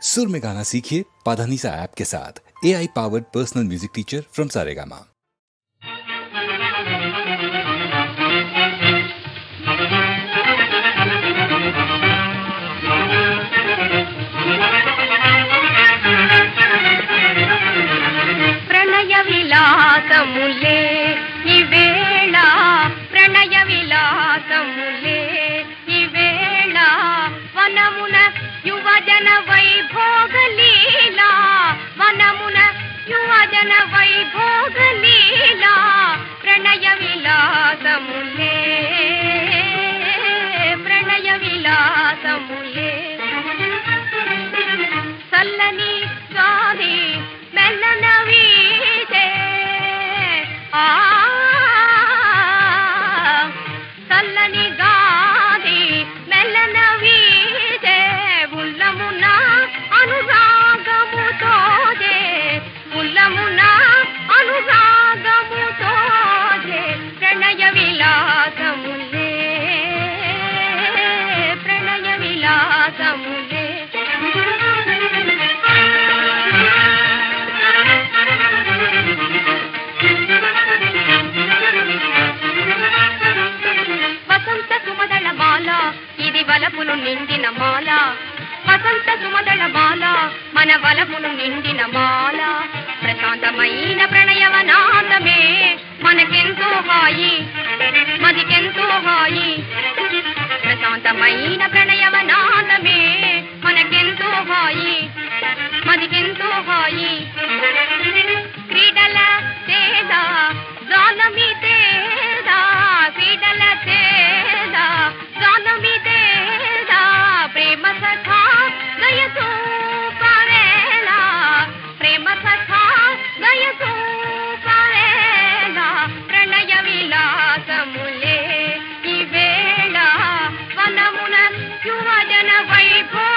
सुर में गाना सीखिए पाधानीसा ऐप के साथ। AI powered personal music teacher from Saregama. ప్రణయ విలాసములే ఈవేళ, ప్రణయ విలాసములే ఈవేళ, వనమున యువజన వైభోగలీలా, వనమున యువజన వైభోగలీలా, ప్రణయ విలాసములే, ప్రణయ విలాసములే. చల్లని గాలి మెల్లన వీచే, చల్లని గాలి మెల్లన వీచే, ఉల్లమున అనురాగముతోజే, ఉల్లమున అనురాగముతోజే, ప్రణయ విలాసములే, ప్రణయ విలాసములే. వసంత సుమదళ మాల, ఇది వలపులు నిండిన మాల, వసంత సుమదళ మాల, మన వలపులు నిండిన మాల. ప్రశాంతమైన ప్రణయవనాదమే మనకెంతో హాయి, మదికెంతో హాయి. ప్రశాంతమైన ప్రణయవనాదమే మనకెంతో హాయి, మదికెంతో హాయి. క్రీడల తేద గానమి తేద, క్రీడల తేద గానమి తేద, ప్రేమ సఖా గయతో పరేలా, ప్రేమ సఖా గయతో పరేలా, ప్రణయ విలాసములే ఈవేళ, వనమున యువజన వైభవ